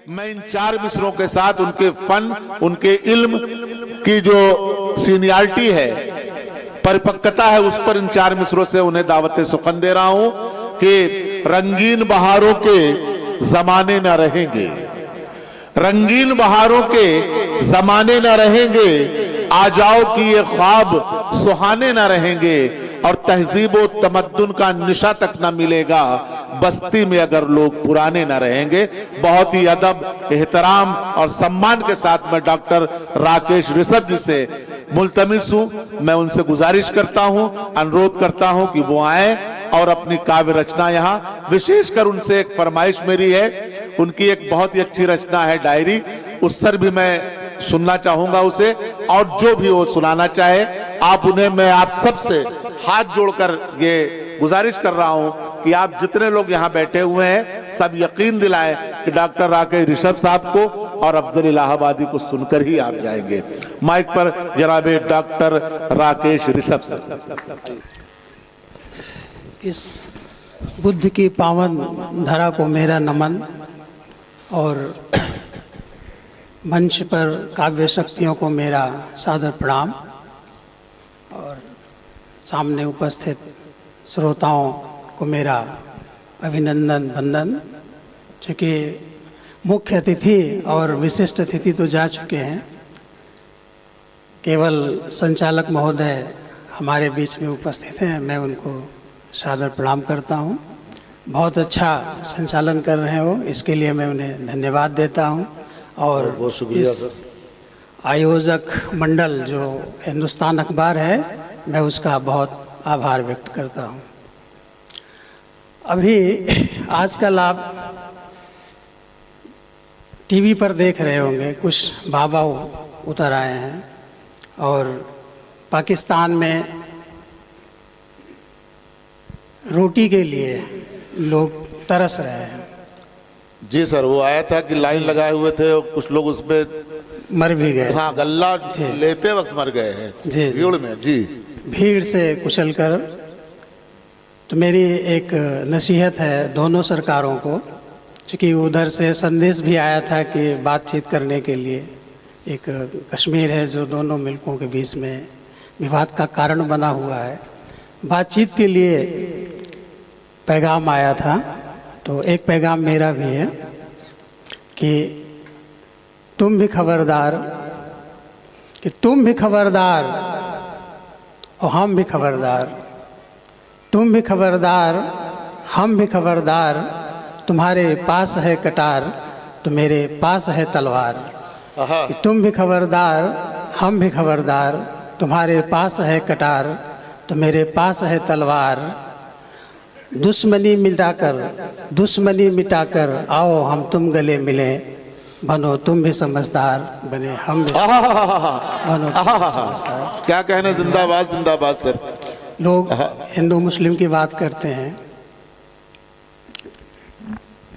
मैं इन 4 मिसरों के साथ उनके फन, उनके इल्म की जो सीनियरिटी है, परिपक्वता है, उस पर इन 4 मिसरों से उन्हें दावत सुखन दे रहा हूं कि रंगीन बहारों के जमाने न रहेंगे, रंगीन बहारों के जमाने न रहेंगे, आ जाओ कि ये ख्वाब सुहाने न रहेंगे, और तहजीब व तमद्दुन का निशा तक न मिलेगा बस्ती में अगर लोग पुराने न रहेंगे। बहुत ही अदब, एहतराम और सम्मान के साथ मैं डॉक्टर राकेश ऋषभ जी से मुल्तमिस हूं, मैं उनसे गुजारिश करता हूं, अनुरोध करता हूं कि वो आए और अपनी काव्य रचना यहाँ, विशेषकर उनसे एक फरमाइश मेरी है, उनकी एक बहुत ही अच्छी रचना है डायरी, उस पर भी मैं सुनना चाहूंगा उसे, और जो भी वो सुनाना चाहे आप उन्हें, मैं आप सबसे हाथ जोड़कर ये गुजारिश कर रहा हूं कि आप जितने लोग यहाँ बैठे हुए हैं सब यकीन दिलाएं कि डॉक्टर राकेश ऋषभ साहब को और अफजल इलाहाबादी को सुनकर ही आप जाएंगे। माइक पर जनाब डॉक्टर राकेश ऋषभ साहब। इस बुद्ध की पावन धरा को मेरा नमन, और मंच पर काव्य शक्तियों को मेरा सादर प्रणाम, और सामने उपस्थित श्रोताओं को मेरा अभिनंदन वंदन। चूँकि मुख्य अतिथि और विशिष्ट अतिथि तो जा चुके हैं, केवल संचालक महोदय हमारे बीच में उपस्थित हैं, मैं उनको सादर प्रणाम करता हूँ। बहुत अच्छा संचालन कर रहे हो, इसके लिए मैं उन्हें धन्यवाद देता हूँ। और बहुत शुक्रिया इस सर। आयोजक मंडल जो हिंदुस्तान अखबार है, मैं उसका बहुत आभार व्यक्त करता हूँ। अभी आजकल आप टीवी पर देख रहे होंगे, कुछ बाबा उतर आए हैं और पाकिस्तान में रोटी के लिए लोग तरस रहे हैं। जी सर, वो आया था कि लाइन लगाए हुए थे और कुछ लोग उसमें मर भी गए। हाँ, गल्ला लेते वक्त मर गए हैं जी, भीड़ में। जी, भीड़ से कुचल कर। तो मेरी एक नसीहत है दोनों सरकारों को, क्योंकि उधर से संदेश भी आया था कि बातचीत करने के लिए, एक कश्मीर है जो दोनों मुल्कों के बीच में विवाद का कारण बना हुआ है, बातचीत के लिए पैगाम आया था। तो एक पैगाम मेरा भी है कि तुम भी खबरदार, कि तुम भी खबरदार और हम भी खबरदार, तुम भी खबरदार हम भी खबरदार, तुम्हारे पास है कटार तो मेरे पास है तलवार। कि तुम भी खबरदार हम भी खबरदार, तुम्हारे पास है कटार तो मेरे पास है तलवार। दुश्मनी मिटाकर आओ हम तुम गले मिले, बनो तुम भी समझदार, बने हम भी बनो तुम भी समझदार। क्या कहना, जिंदाबाद जिंदाबाद सर। लोग हिंदू मुस्लिम की बात करते हैं,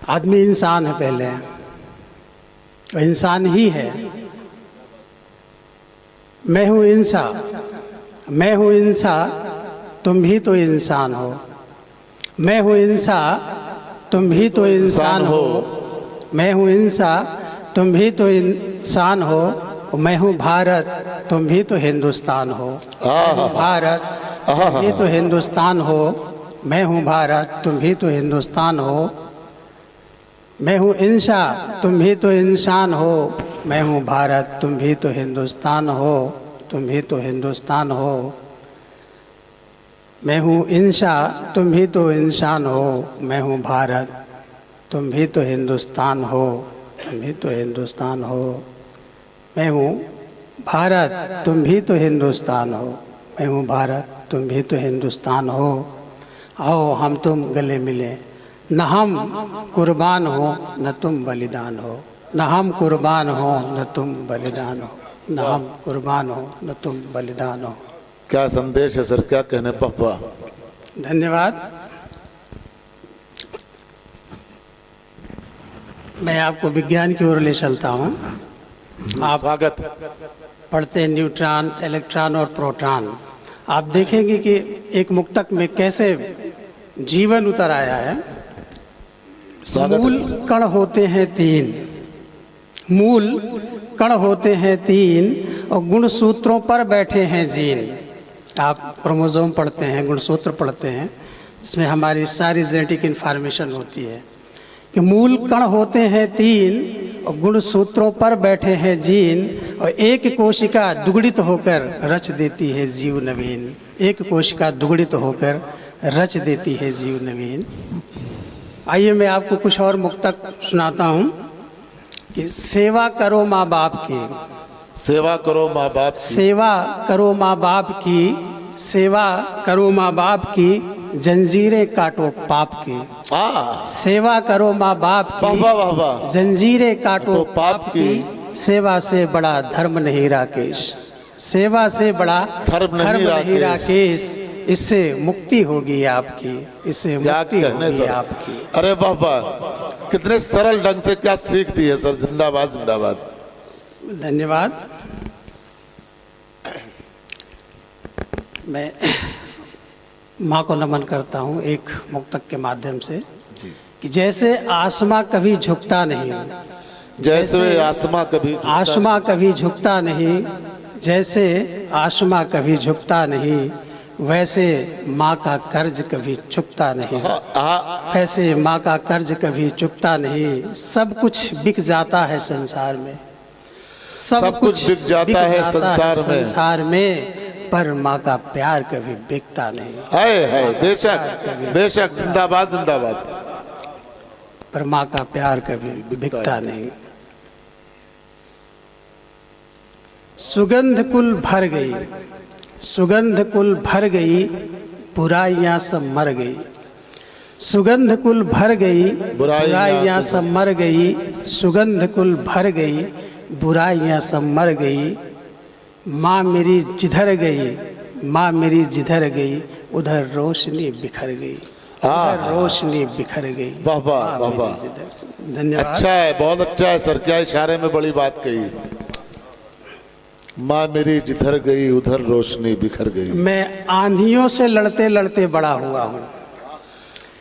आदमी इंसान है, पहले तो इंसान ही है। मैं हूँ इंसान, तुम भी तो इंसान हो। मैं हूँ इंसान, तुम भी तो इंसान हो। मैं हूँ इंसान, तुम भी तो इंसान हो। मैं हूँ भारत, तुम भी तो हिंदुस्तान हो। भारत, तुम भी तो हिंदुस्तान हो। मैं हूँ भारत, तुम भी तो हिंदुस्तान हो। मैं हूँ इंसान, तुम भी तो इंसान हो। मैं हूँ भारत, तुम भी तो हिंदुस्तान हो। तुम भी तो हिंदुस्तान हो। मैं हूँ इंसान, तुम भी तो इंसान हो। मैं हूँ भारत, तुम भी तो हिंदुस्तान हो। तुम भी तो हिंदुस्तान हो। मैं हूँ भारत, तुम भी तो हिंदुस्तान हो। मैं हूँ भारत, तुम भी तो हिंदुस्तान हो। आओ हम तुम गले मिले, न हम कुर्बान हो न तुम बलिदान हो। न हम कुर्बान हो न तुम बलिदान हो। न हम कुर्बान हो न तुम बलिदान हो। क्या संदेश है सर, क्या कहने। वाह, धन्यवाद। मैं आपको विज्ञान की ओर ले चलता हूँ। आप स्वागत। पढ़ते न्यूट्रॉन, इलेक्ट्रॉन और प्रोटॉन। आप देखेंगे कि एक मुक्तक में कैसे जीवन उतर आया है। मूल कण होते हैं 3, मूल कण होते हैं 3 और गुण सूत्रों पर बैठे हैं जीन। आप क्रोमोसोम पढ़ते हैं, गुणसूत्र पढ़ते हैं, इसमें हमारी सारी जेनेटिक इन्फॉर्मेशन होती है कि मूल कण होते हैं 3 और गुण सूत्रों पर बैठे हैं जीन, और एक कोशिका दुगड़ित होकर रच देती है जीव नवीन। एक कोशिका दुगड़ित होकर रच देती है जीव नवीन। आइए मैं आपको कुछ और मुक्तक सुनाता हूँ कि सेवा करो माँ बाप की, सेवा करो माँ बाप की, सेवा करो माँ बाप की, सेवा करो माँ बाप की, जंजीरें काटो पाप की। सेवा करो माँ बाप वाह की, वाह वाह वाह, जंजीरें काटो तो पाप की, सेवा से बड़ा धर्म नहीं राकेश, सेवा से बड़ा धर्म नहीं राकेश, इससे मुक्ति होगी आपकी, इससे क्या मुक्ति कहने होगी सर। आपकी। अरे वाह वाह, कितने सरल ढंग से क्या सीख दी है सर। जिंदाबाद जिंदाबाद। धन्यवाद। मैं माँ को नमन करता हूँ एक मुक्तक के माध्यम से कि जैसे आसमां कभी झुकता नहीं, जैसे आसमां कभी आसमां कभी झुकता नहीं, जैसे आसमां कभी झुकता नहीं, वैसे माँ का कर्ज कभी चुकता नहीं, वैसे माँ का कर्ज कभी चुकता नहीं। सब कुछ बिक जाता है संसार में, सब कुछ बिक जाता है संसार में, पर माँ का प्यार कभी बिकता नहीं। है बेशक बेशक, जिंदाबाद जिंदाबाद। पर माँ का प्यार कभी बिकता नहीं। सुगंध कुल भर गई, सुगंध कुल भर गई, बुराइयां सब मर गई, सुगंध कुल भर गई, बुराइयां सब मर गई, सुगंध कुल भर गई, बुराइयां सब मर गई। माँ मेरी जिधर गई, माँ मेरी जिधर गई, उधर रोशनी बिखर गई, उधर रोशनी बिखर गई। वाह वाह वाह वाह, धन्यवाद। अच्छा है, बहुत अच्छा है सर। क्या इशारे में बड़ी बात कही। माँ मेरी जिधर गई उधर रोशनी बिखर गई। मैं आंधियों से लड़ते लड़ते बड़ा हुआ हूँ,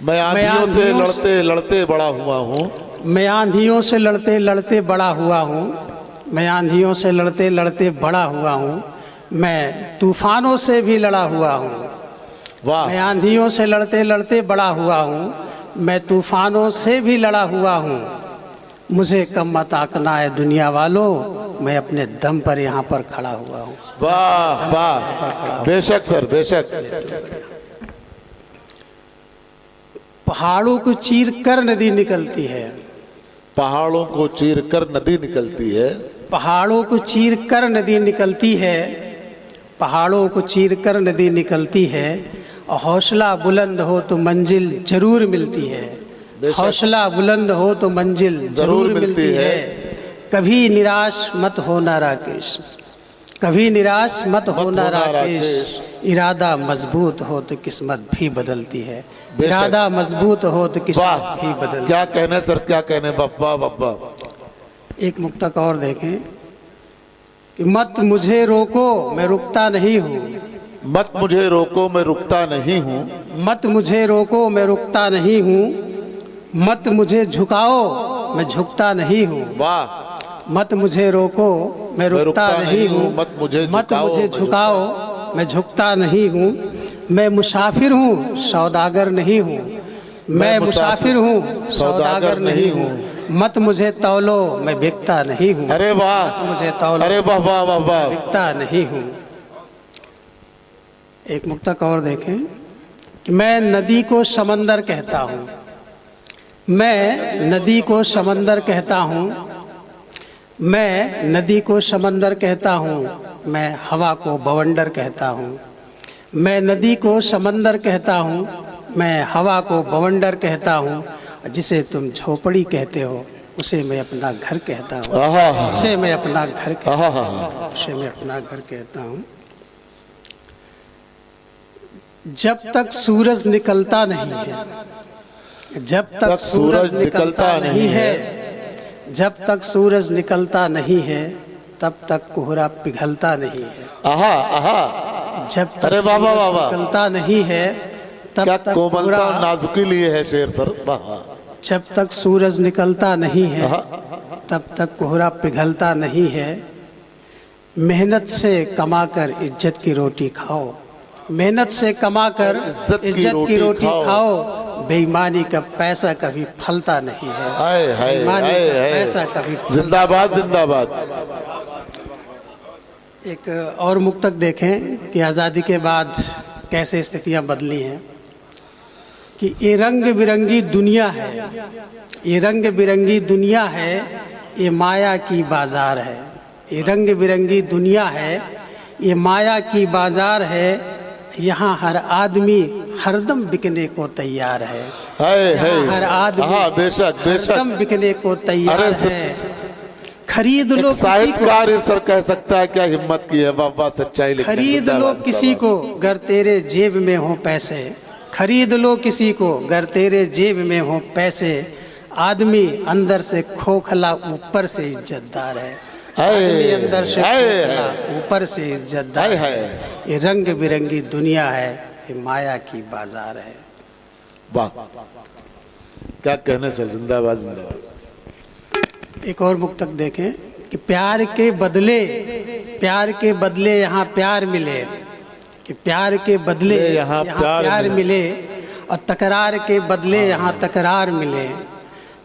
मैं आंधियों से लड़ते लड़ते बड़ा हुआ हूँ, मैं आंधियों से लड़ते लड़ते बड़ा हुआ हूँ, मैं आंधियों से लड़ते लड़ते बड़ा हुआ हूँ, मैं तूफानों से भी लड़ा हुआ हूँ। वाह, मैं आंधियों से लड़ते लड़ते बड़ा हुआ हूँ, मैं तूफानों से भी लड़ा हुआ हूँ। मुझे कम मत आंकना है दुनिया वालों, मैं अपने दम पर यहाँ पर खड़ा हुआ हूँ। वाह वाह, बेशक सर बेशक। पहाड़ों को चीर कर नदी निकलती है, पहाड़ों को चीर कर नदी निकलती है, पहाड़ों को चीर कर नदी निकलती है, पहाड़ों को चीर कर नदी निकलती है, और हौसला बुलंद हो तो मंजिल जरूर मिलती है, हौसला बुलंद हो तो मंजिल जरूर मिलती है। कभी निराश मत होना राकेश, कभी निराश मत होना राकेश, इरादा मजबूत हो तो किस्मत भी बदलती है, इरादा मजबूत हो तो किस्मत भी बदलती है। क्या कहने सर, क्या कहने। बप्पा बप्पा। एक मुक्तक और देखें कि मत मुझे रोको मैं रुकता नहीं हूँ, मत मुझे रोको मैं रुकता नहीं हूँ, मत मुझे रोको मैं रुकता नहीं हूँ, मत मुझे झुकाओ मैं झुकता नहीं हूँ। वाह, मत मुझे रोको मैं रुकता नहीं हूँ, मत मुझे झुकाओ मैं झुकता नहीं हूँ। मैं मुसाफिर हूँ सौदागर नहीं हूँ, मैं मुसाफिर हूँ सौदागर नहीं हूँ। मत मुझे तौलो मैं बिकता नहीं हूँ। अरे वाह, मुझे तौलो, अरे वाह वाह वाह वाह, बिकता नहीं हूँ। एक मुक्तक और देखें कि मैं नदी को समंदर कहता हूँ, मैं नदी को समंदर कहता हूँ, मैं नदी को समंदर कहता हूँ, मैं हवा को बवंडर कहता हूँ, मैं नदी को समंदर कहता हूँ, मैं हवा को बवंडर कहता हूँ। जिसे तुम झोपड़ी कहते हो उसे मैं अपना घर कहता हूँ, उसे मैं अपना घर कहता हूँ, उसे मैं अपना घर कहता हूँ। जब तक सूरज निकलता नहीं है, जब तक सूरज निकलता नहीं है, जब तक सूरज निकलता नहीं है, तब तक कोहरा पिघलता नहीं है। आहा आहा, जब तक सूरज निकलता नहीं है, तब तक कोमलता और नाजुकी लिए है शेर सर। जब तक सूरज निकलता नहीं है, तब तक कोहरा पिघलता नहीं है। मेहनत से कमाकर इज्जत की रोटी खाओ, मेहनत से कमाकर इज्जत की रोटी खाओ। बेईमानी का पैसा कभी फलता नहीं है। हाय हाय बेईमानी हाय का हाय, पैसा कभी जिंदाबाद जिंदाबाद। एक और मुक्तक देखें कि आज़ादी के बाद कैसे स्थितियां बदली हैं। कि ये रंग बिरंगी दुनिया है, ये रंग बिरंगी दुनिया है, ये माया की बाजार है। ये रंग बिरंगी दुनिया है, ये माया की बाजार है। यहाँ हर आदमी हरदम बिकने को तैयार है। हाय हाय, हर आदमी हाँ बेशक बेशक हरदम बिकने को तैयार है। खरीद लो किसी को, साहित्यकार सर कह सकता है क्या हिम्मत की है। वाह वाह, सच्चाई लिखने। खरीद लो किसी को गर तेरे जेब में हो पैसे। खरीद लो किसी को गर तेरे जेब में हो पैसे। आदमी अंदर से खोखला ऊपर से इज्जतदार है। आदमी अंदर से खोखला ऊपर से इज्जतदार है। ये रंग बिरंगी दुनिया है, ये माया की बाजार है। वाह, क्या कहने सर, जिंदाबाद जिंदाबाद। एक और मुक्तक देखें कि प्यार के बदले यहाँ प्यार मिले। कि प्यार के बदले यहाँ प्यार मिले और तकरार के बदले यहाँ तकरार मिले।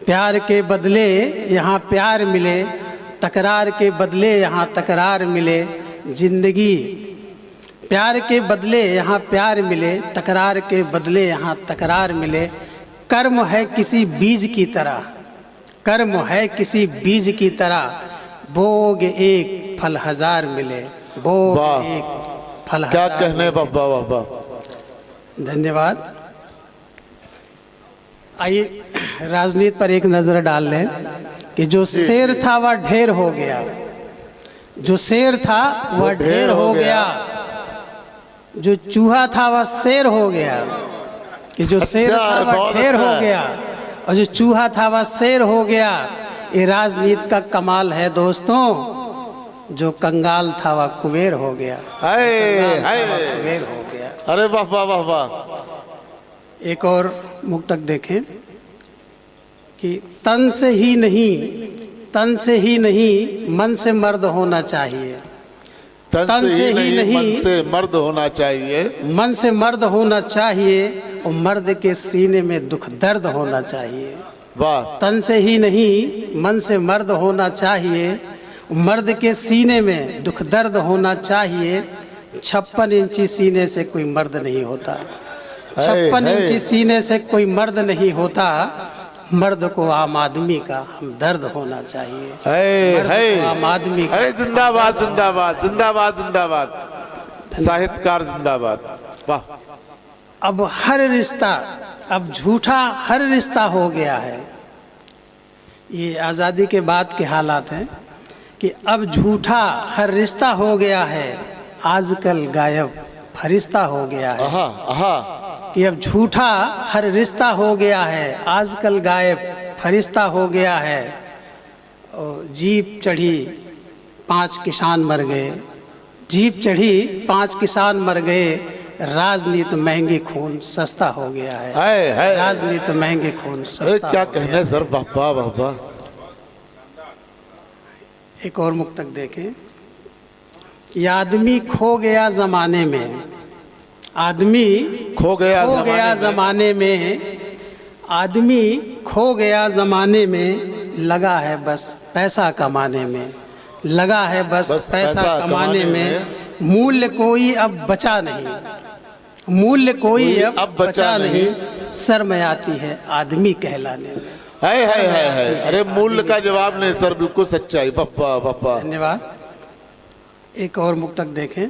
प्यार के बदले यहाँ प्यार मिले, तकरार के बदले यहाँ तकरार मिले। जिंदगी प्यार के बदले यहाँ प्यार मिले, तकरार के बदले यहाँ तकरार मिले। कर्म है किसी बीज की तरह, कर्म है किसी बीज की तरह। बोग एक फल हजार मिले, बोग एक फल हजार। क्या कहने बाबा, वाह। धन्यवाद। आइए राजनीति पर एक नजर डाल लें कि जो शेर था वह ढेर हो गया, जो शेर था वह ढेर हो गया। जो चूहा था वह शेर हो गया। कि जो शेर था वह ढेर हो गया और जो चूहा था वह शेर हो गया। ये राजनीति का कमाल है दोस्तों। जो कंगाल था वह कुबेर हो गया, कुबेर हो गया। अरे वाह वाह वाह वाह। एक और मुक्तक देखें कि तन से ही नहीं मन से मर्द होना चाहिए। तन से ही नहीं मन से मर्द होना चाहिए। मन से मर्द होना चाहिए और मर्द के सीने में दुख दर्द होना चाहिए। वाह। तन से ही नहीं मन से मर्द होना चाहिए, मर्द के सीने में दुख दर्द होना चाहिए। 56 इंची सीने से कोई मर्द नहीं होता, 56 इंची सीने से कोई मर्द नहीं होता। मर्द को आम आदमी का हमदर्द होना चाहिए। मर्द को आम आदमी का। अरे जिंदाबाद जिंदाबाद जिंदाबाद जिंदाबाद, साहित्यकार जिंदाबाद। वाह। अब हर रिश्ता, अब झूठा हर रिश्ता हो गया है। ये आज़ादी के बाद के हालात हैं कि अब झूठा हर रिश्ता हो गया है। आजकल गायब फरिश्ता हो गया है। आहा आहा। कि अब झूठा हर रिश्ता हो गया है, आजकल गायब फरिश्ता हो गया है। और जीप चढ़ी 5 किसान मर गए, जीप चढ़ी 5 किसान मर गए। राजनीति महंगी खून सस्ता हो गया है। राजनीति महंगी खून सस्ता। क्या कहने सर, वाह वाह वाह। एक और मुक्तक देखें कि आदमी खो गया जमाने में, आदमी खो गया जमाने में, आदमी खो गया जमाने में। लगा है बस पैसा कमाने में, लगा है बस पैसा कमाने में। मूल्य कोई अब बचा नहीं, मूल्य कोई अब बचा नहीं। शर्म आती है आदमी कहलाने में। है। अरे मूल्य का जवाब नहीं सर, बिल्कुल सच्चाई। बप्पा बप्पा। धन्यवाद। एक और मुक्तक देखें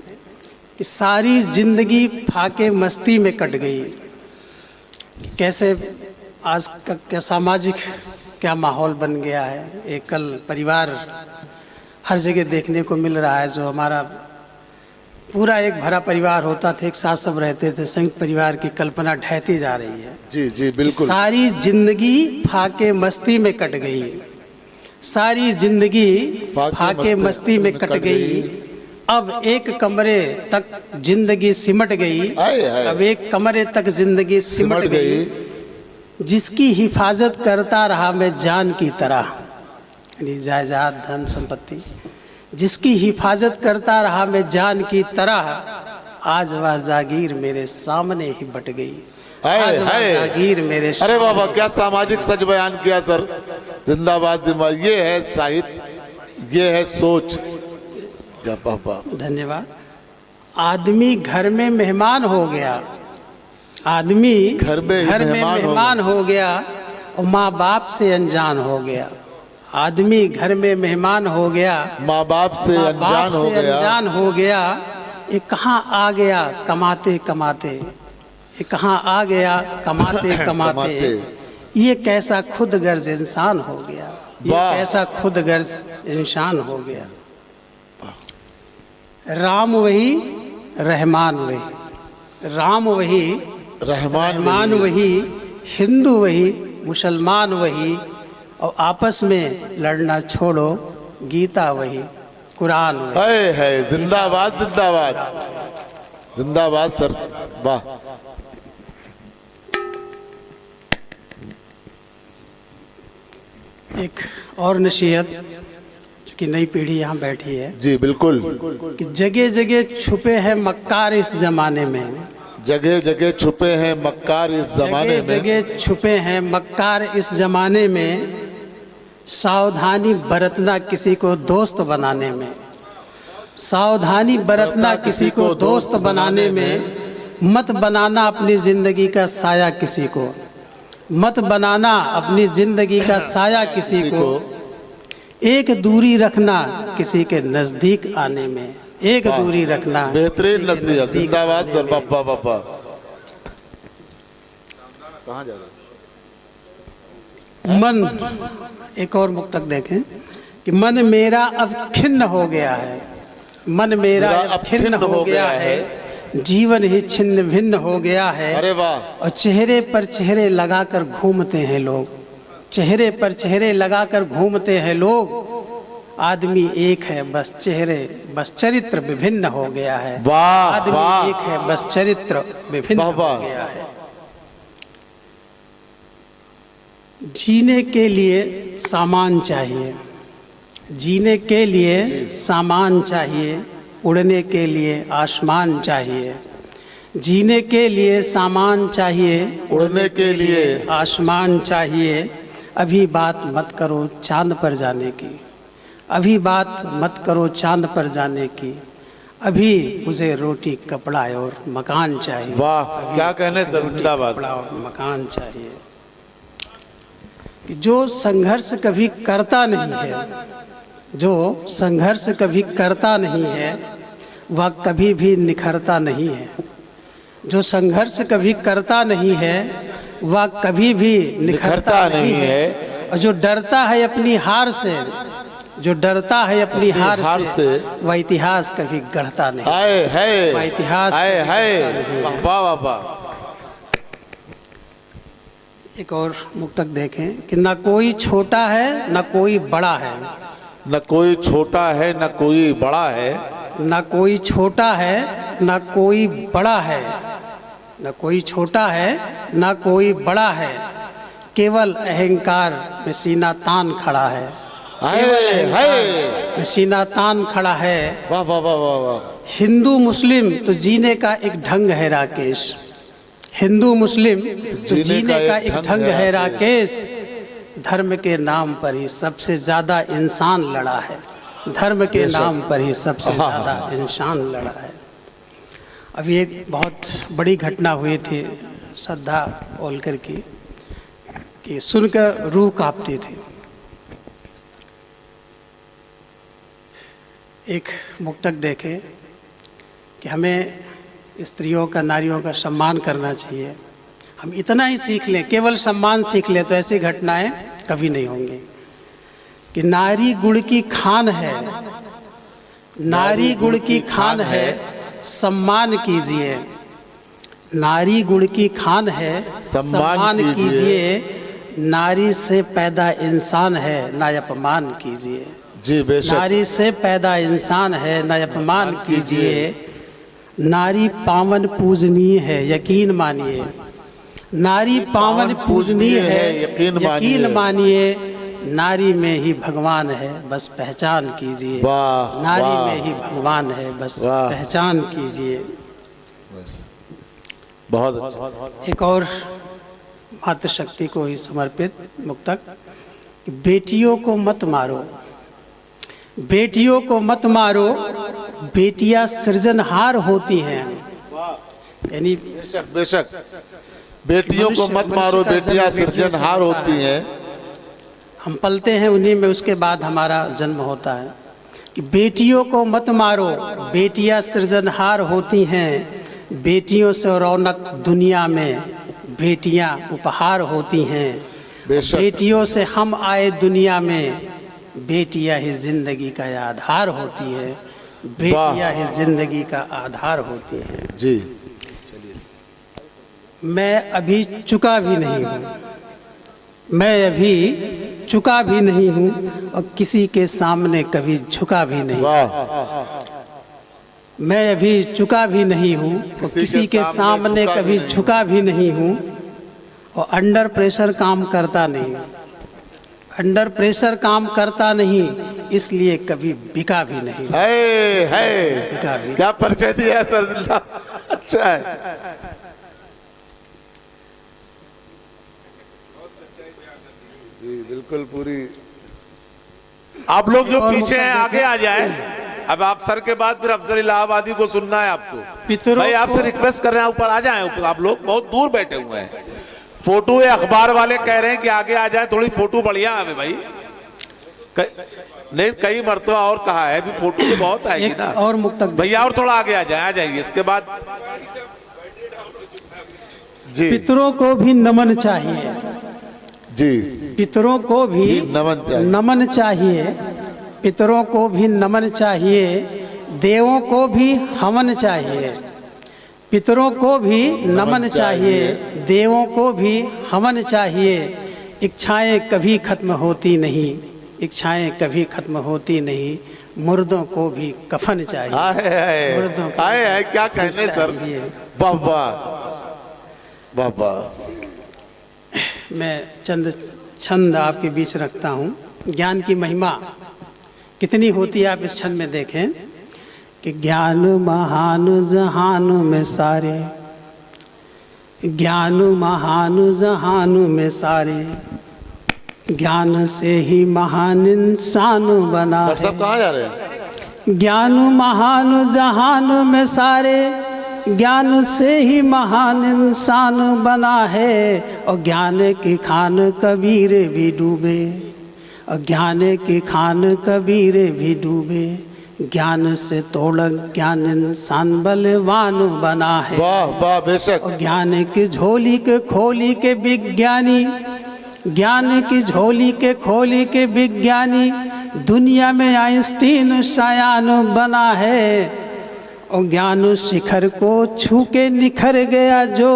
कि सारी जिंदगी फाके मस्ती में कट गई। कैसे आज का क्या सामाजिक क्या माहौल बन गया है। एकल परिवार हर जगह देखने को मिल रहा है। जो हमारा पूरा एक भरा परिवार होता था, एक साथ सब रहते थे, संयुक्त परिवार की कल्पना ढहती जा रही है। जी जी बिल्कुल। सारी जिंदगी फाके मस्ती में कट गई, सारी जिंदगी फाके मस्ती में कट गई। अब एक कमरे तक जिंदगी सिमट गई, अब एक कमरे तक जिंदगी सिमट गई। जिसकी हिफाजत करता रहा मैं जान की तरह, यानी जायदाद धन संपत्ति, जिसकी हिफाजत करता रहा मैं जान की तरह, आज वह जागीर मेरे सामने ही बट गई। आज वह जागीर मेरे अरे बाबा, क्या सामाजिक सच बयान किया सर। जिंदाबाद जिंदाबाद। ये है साहित्य, ये है सोच। जब बाबा धन्यवाद। आदमी घर में मेहमान हो गया, आदमी घर में मेहमान हो गया और माँ बाप से अनजान हो गया। आदमी घर में मेहमान हो गया, माँ बाप से अनजान हो गया। ये कहाँ आ गया कमाते कमाते, ये कहाँ आ गया कमाते कमाते। ये कैसा खुद गर्ज इंसान हो गया, ये कैसा खुद गर्ज इंसान हो गया। राम वही रहमान वही, राम वही रहमान वही, हिंदू वही मुसलमान वही, और आपस में लड़ना छोड़ो गीता वही, कुरान वही। है जिंदाबाद जिंदाबाद जिंदाबाद सर, वाह। एक और नसीहत कि नई पीढ़ी यहाँ बैठी है। जी बिल्कुल। कि जगह जगह छुपे हैं मक्कार इस जमाने में, जगह जगह छुपे हैं मक्कार इस जमाने में, जगह छुपे हैं मक्कार इस जमाने में। सावधानी बरतना किसी को दोस्त बनाने में, सावधानी बरतना किसी को दोस्त बनाने में। मत बनाना अपनी जिंदगी का साया किसी को, मत बनाना अपनी जिंदगी का साया किसी को। एक दूरी रखना किसी के नजदीक आने में, एक दूरी रखना। बेहतरीन नसीहत, जिंदाबाद सर। बाबा बाबा कहाँ जा रहे? मन, एक और मुक्तक देखें कि मन मेरा अब खिन्न हो गया है, मन मेरा अब खिन्न हो गया है, जीवन ही छिन्न भिन्न हो गया है। अरे वाह। और चेहरे पर चेहरे लगाकर घूमते हैं लोग, चेहरे पर चेहरे लगाकर घूमते हैं लोग। आदमी एक है बस चेहरे, बस चरित्र विभिन्न हो गया है। आदमी एक है बस चरित्र विभिन्न हो गया है। जीने के लिए सामान चाहिए, जीने के लिए सामान चाहिए, उड़ने के लिए आसमान चाहिए। जीने के लिए सामान चाहिए, उड़ने के लिए आसमान चाहिए। अभी बात मत करो चांद पर जाने की, अभी बात मत करो चांद पर जाने की। अभी मुझे रोटी कपड़ा और मकान चाहिए। वाह, क्या कहने सर, जिंदाबाद। कपड़ा और मकान चाहिए। जो संघर्ष कभी करता नहीं है, जो संघर्ष कभी करता नहीं है, वह कभी भी निखरता नहीं है। जो संघर्ष कभी करता नहीं है, वह कभी भी निखरता नहीं है। और जो डरता है अपनी हार से, जो डरता है अपनी हार से, वह इतिहास कभी गढ़ता नहीं है। वह इतिहास एक और मुक्तक देखें कि न कोई छोटा है न कोई बड़ा है, न कोई छोटा है न कोई बड़ा है, न कोई छोटा है न कोई बड़ा है, न कोई छोटा है न कोई बड़ा है। केवल अहंकार में सीना तान खड़ा है, में सीना तान खड़ा है। वाह वाह वाह वाह वाह। हिंदू मुस्लिम तो जीने का एक ढंग है राकेश, हिंदू मुस्लिम तो जीने का एक ढंग है राकेश। धर्म के नाम पर ही सबसे ज्यादा इंसान लड़ा है, धर्म के नाम पर ही सबसे ज्यादा इंसान लड़ा है। अभी एक बहुत बड़ी घटना हुई थी श्रद्धा ओलकर की, कि सुनकर रूह कांपती थी। एक मुक्तक देखे कि हमें स्त्रियों का, नारियों का सम्मान करना चाहिए। हम इतना ही सीख लें, केवल सम्मान सीख लें, तो ऐसी घटनाएं कभी नहीं होंगी। कि नारी गुड़ की खान है, नारी गुड़ की खान है, सम्मान कीजिए। नारी गुड़ की खान है, सम्मान कीजिए। नारी से पैदा इंसान है, ना अपमान कीजिए। जी बेशक। नारी से पैदा इंसान है, ना अपमान कीजिए। नारी पावन पूजनीय है, यकीन मानिए। नारी पावन पूजनीय है, यकीन मानिए। नारी में ही भगवान है बस पहचान कीजिए। वाह, नारी वाह। में ही भगवान है बस वाह। पहचान कीजिए। बहुत अच्छा। एक और मातृशक्ति को ही समर्पित मुक्तक। बेटियों को मत मारो, बेटियों को मत मारो, बेटियां सृजनहार होती हैं। यानी बेशक बेशक, बेटियों को मत मनुष्य मारो, का बेटियां जन्म बेटियों से सृजनहार होता होती है। हैं। हम पलते हैं उन्हीं में, उसके बाद हमारा जन्म होता है। कि बेटियों को मत मारो, बेटियां सृजनहार होती हैं। बेटियों से रौनक दुनिया में, बेटियां उपहार होती हैं। बेशक। बेटियों से हम आए दुनिया में, बेटियां ही जिंदगी का आधार होती है। बेटियां ही जिंदगी का आधार होती हैं। जी। मैं अभी चुका भी नहीं हूँ, मैं अभी चुका भी नहीं हूँ और किसी के सामने कभी झुका भी नहीं। वाह। मैं अभी चुका भी नहीं हूँ और किसी के सामने कभी झुका भी नहीं हूँ और अंडर प्रेशर काम करता नहीं, अंडर प्रेशर काम करता नहीं, इसलिए कभी बिका भी नहीं। है बिका भी। क्या परिचय दिया है सर, अच्छा है। जी बिल्कुल पूरी। आप लोग जो पीछे हैं आगे आ जाए। अब आप सर के बाद फिर अफजल इलाहाबादी को सुनना है आपको। पितरों भाई आपसे रिक्वेस्ट कर रहे हैं ऊपर आ जाएं, ऊपर आप लोग बहुत दूर बैठे हुए हैं। फोटो ये अखबार वाले कह रहे हैं कि आगे आ जाए, थोड़ी फोटो बढ़िया आवे भाई। नहीं कई मरतबा और कहा है, भी फोटो तो बहुत आएगी एक ना। और मुक्तक भैया और थोड़ा आगे आ जाए, आ जाएंगे इसके बाद। जी पितरों को भी नमन चाहिए, जी पितरों को भी नमन चाहिए। नमन चाहिए, पितरों को भी नमन चाहिए, देवों को भी हवन चाहिए। पितरों को भी नमन चाहिए, देवों को भी हवन चाहिए। इच्छाएं कभी खत्म होती नहीं, इच्छाएं कभी खत्म होती नहीं, मुर्दों को भी कफन चाहिए। मुर्दों को आए क्या कहने सर, बाबा बाबा। मैं चंद छंद आपके बीच रखता हूँ। ज्ञान की महिमा कितनी होती है आप इस छंद में देखें कि ज्ञान महान जहान में सारे, ज्ञान महान जहान में सारे, ज्ञान से ही महान इंसान बना है। सब कहाँ जा रहे हैं? ज्ञान महान जहान में सारे, ज्ञान से ही महान इंसान बना है। और ज्ञान की खान कबीर भी डूबे, और ज्ञान की खान कबीर भी डूबे। ज्ञान से तोड़ ज्ञान इंसान बलवान बना है। वाह वाह बेशक। और ज्ञान की झोली के खोली के विज्ञानी, ज्ञान की झोली के खोली के विज्ञानी, दुनिया में आइंस्टीन शायान बना है। और ज्ञान शिखर को छू के निखर गया जो,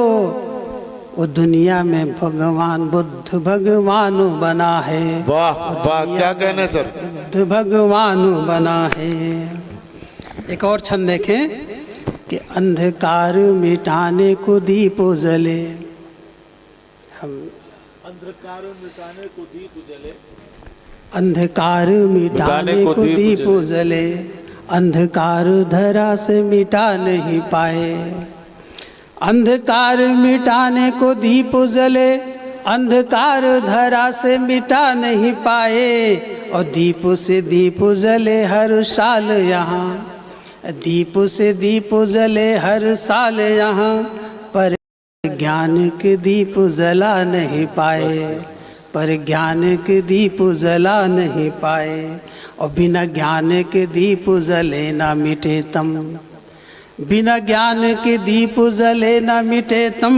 वो दुनिया में भगवान बुद्ध भगवान बना है। वाह वाह क्या कहने सर। बुद्ध भगवान बना है। एक और छंद देखें कि अंधकार मिटाने को दीप जले। हम अंधकार मिटाने को दीप जले, अंधकार मिटाने को दीप जले, अंधकार धरा से मिटा नहीं पाए। अंधकार मिटाने को दीप जले, अंधकार धरा से मिटा नहीं पाए। और दीप से दीप जले हर साल यहाँ, दीप से दीप जले हर साल यहाँ, पर ज्ञान के दीप जला नहीं पाए, पर ज्ञान के दीप जला नहीं पाए। और बिना ज्ञान के दीप जले ना मिटे तम, बिना ज्ञान के दीप जले न मिटे तम।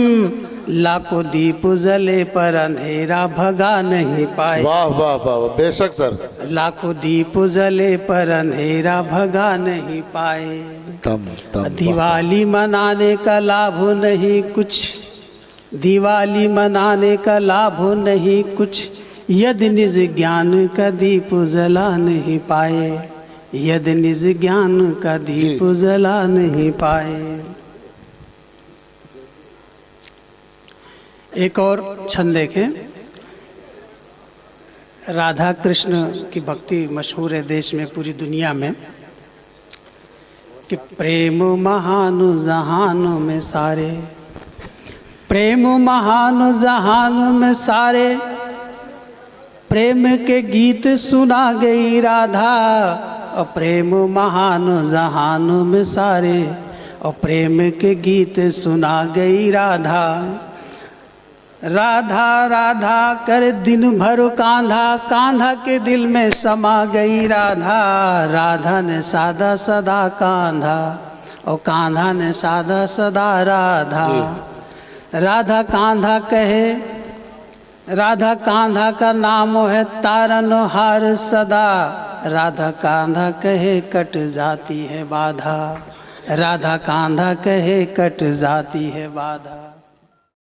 लाखों दीप जले पर अंधेरा भगा नहीं पाए। वाह वाह वाह बेशक सर। लाखों दीप जले पर अंधेरा भगा नहीं पाए। तम तम दिवाली मनाने का लाभ नहीं कुछ, दिवाली मनाने का लाभ नहीं कुछ, यदि निज ज्ञान का दीप जला नहीं पाए, यदि निज ज्ञान का दीप जला नहीं पाए। एक और छंद देखें राधा कृष्ण की भक्ति मशहूर है देश में, पूरी दुनिया में, कि प्रेम महान जहान में सारे, प्रेम महान जहान में सारे, प्रेम के गीत सुना गई राधा, और प्रेम महान जहान में सारे, और प्रेम के गीत सुना गई राधा। राधा राधा कर दिन भर कांधा, कांधा के दिल में समा गई राधा। राधा ने साधा सदा कांधा, और कांधा ने साधा सदा राधा। राधा कांधा कहे, राधा कांधा का नाम है तारनहार सदा। राधा कांधा कहे कट जाती है बाधा, राधा कांधा कहे कट जाती है बाधा।